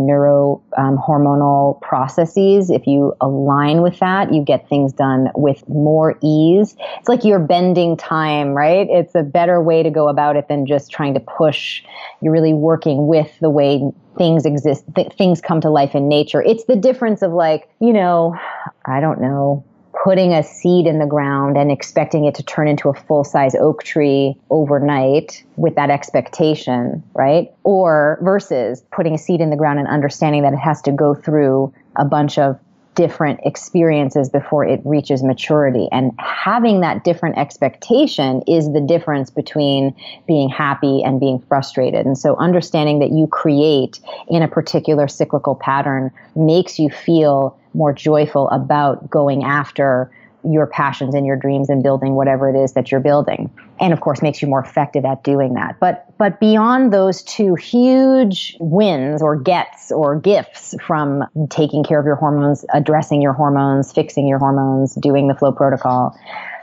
hormonal processes, if you align with that, you get things done with more ease. It's like you're bending time, right? It's a better way to go about it than just trying to push. You're really working with the way things exist, things come to life in nature. It's the difference of like, I don't know, putting a seed in the ground and expecting it to turn into a full-size oak tree overnight with that expectation, right? Or versus putting a seed in the ground and understanding that it has to go through a bunch of different experiences before it reaches maturity. And having that different expectation is the difference between being happy and being frustrated. And so understanding that you create in a particular cyclical pattern makes you feel more joyful about going after your passions and your dreams and building whatever it is that you're building. And of course, makes you more effective at doing that. But beyond those two huge wins or gets or gifts from taking care of your hormones, addressing your hormones, fixing your hormones, doing the flow protocol,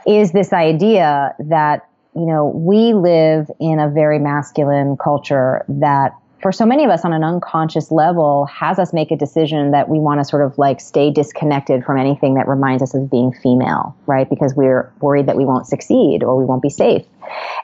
is this idea that, we live in a very masculine culture that for so many of us on an unconscious level has us make a decision that we want to sort of like stay disconnected from anything that reminds us of being female, right? Because we're worried that we won't succeed or we won't be safe.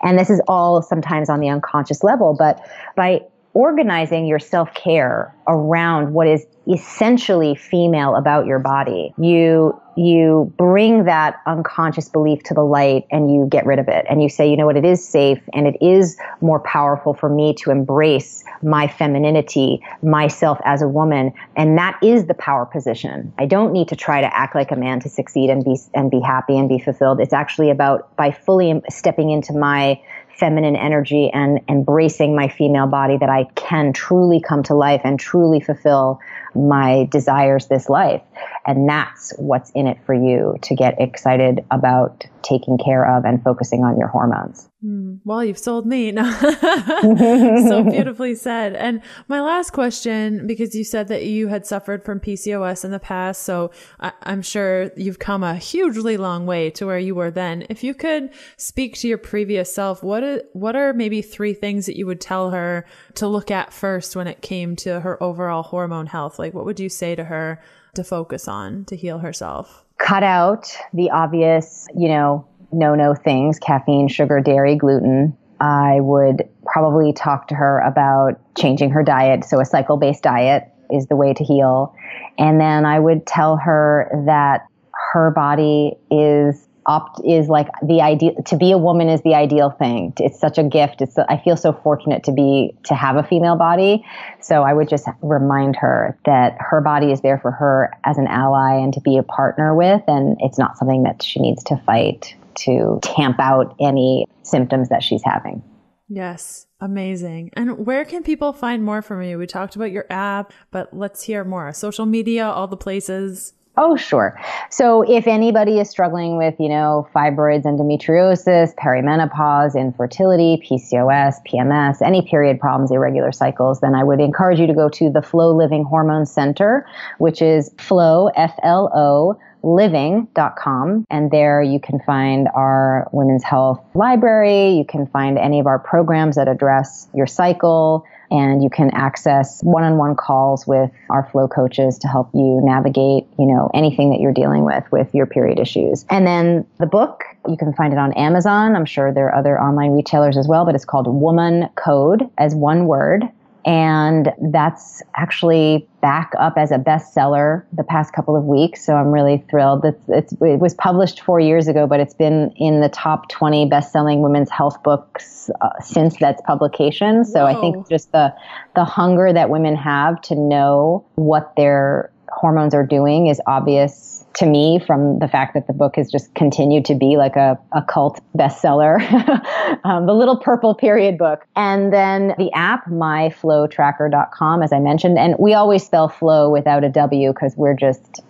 And this is all sometimes on the unconscious level, but by organizing your self-care around what is essentially female about your body, you bring that unconscious belief to the light and you get rid of it. And you say, it is safe and it is more powerful for me to embrace my femininity, myself as a woman. And that is the power position. I don't need to try to act like a man to succeed and be happy and be fulfilled. It's actually about by fully stepping into my feminine energy and embracing my female body that I can truly come to life and truly fulfill my desires this life. And that's what's in it for you to get excited about taking care of and focusing on your hormones. Well, you've sold me. So beautifully said. And my last question, because you said that you had suffered from PCOS in the past, so I'm sure you've come a hugely long way to where you were then. If you could speak to your previous self, what are maybe 3 things that you would tell her to look at first when it came to her overall hormone health? Like, what would you say to her to focus on to heal herself? Cut out the obvious, no things, caffeine, sugar, dairy, gluten. I would probably talk to her about changing her diet. So a cycle-based diet is the way to heal. And then I would tell her that her body is like the ideal. To be a woman is the ideal thing. It's such a gift. I feel so fortunate to have a female body. So I would just remind her that her body is there for her as an ally and to be a partner with, and it's not something that she needs to fight to tamp out any symptoms that she's having. Yes. Amazing. And where can people find more from you? We talked about your app, but let's hear more. Social media, all the places. Oh, sure. So if anybody is struggling with, fibroids, endometriosis, perimenopause, infertility, PCOS, PMS, any period problems, irregular cycles, then I would encourage you to go to the Flow Living Hormone Center, which is Flow, F-L-O, living.com. And there you can find our women's health library. You can find any of our programs that address your cycle. And you can access one-on-one calls with our flow coaches to help you navigate, anything that you're dealing with your period issues. And then the book, you can find it on Amazon. I'm sure there are other online retailers as well, but it's called Woman Code as one word. And that's actually back up as a bestseller the past couple of weeks. So I'm really thrilled. It was published 4 years ago, but it's been in the top 20 best-selling women's health books since that's publication. So I think just the hunger that women have to know what their hormones are doing is obvious to me from the fact that the book has just continued to be like a cult bestseller, the little purple period book. And then the app, myflowtracker.com, as I mentioned, and we always spell flow without a W because we're just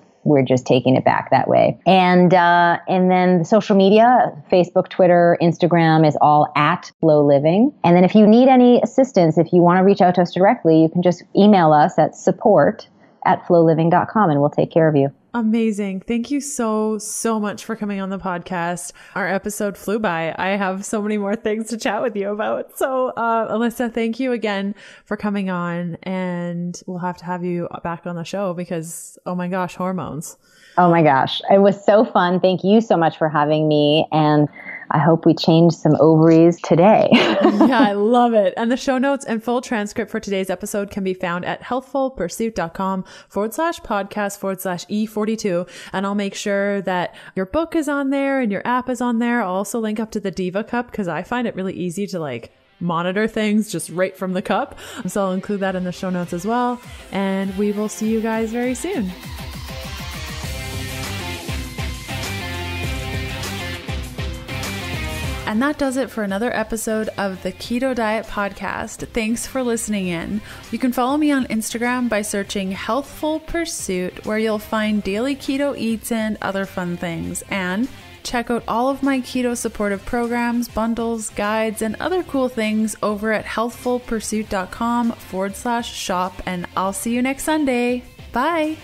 taking it back that way. And then the social media, Facebook, Twitter, Instagram is all at Flow Living. And then if you need any assistance, if you want to reach out to us directly, you can just email us at support@flowliving.com and we'll take care of you. Amazing. Thank you so much for coming on the podcast. Our episode flew by. I have so many more things to chat with you about. So, Alisa, thank you again for coming on, and we'll have to have you back on the show because, oh my gosh, hormones. Oh my gosh. It was so fun. Thank you so much for having me. And I hope we change some ovaries today. Yeah, I love it. And the show notes and full transcript for today's episode can be found at healthfulpursuit.com/podcast/E42. And I'll make sure that your book is on there and your app is on there. I'll also link up to the Diva Cup because I find it really easy to monitor things just right from the cup. So I'll include that in the show notes as well. And we will see you guys very soon. And that does it for another episode of the Keto Diet Podcast. Thanks for listening in. You can follow me on Instagram by searching Healthful Pursuit, where you'll find daily keto eats and other fun things. And check out all of my keto supportive programs, bundles, guides, and other cool things over at healthfulpursuit.com/shop. And I'll see you next Sunday. Bye.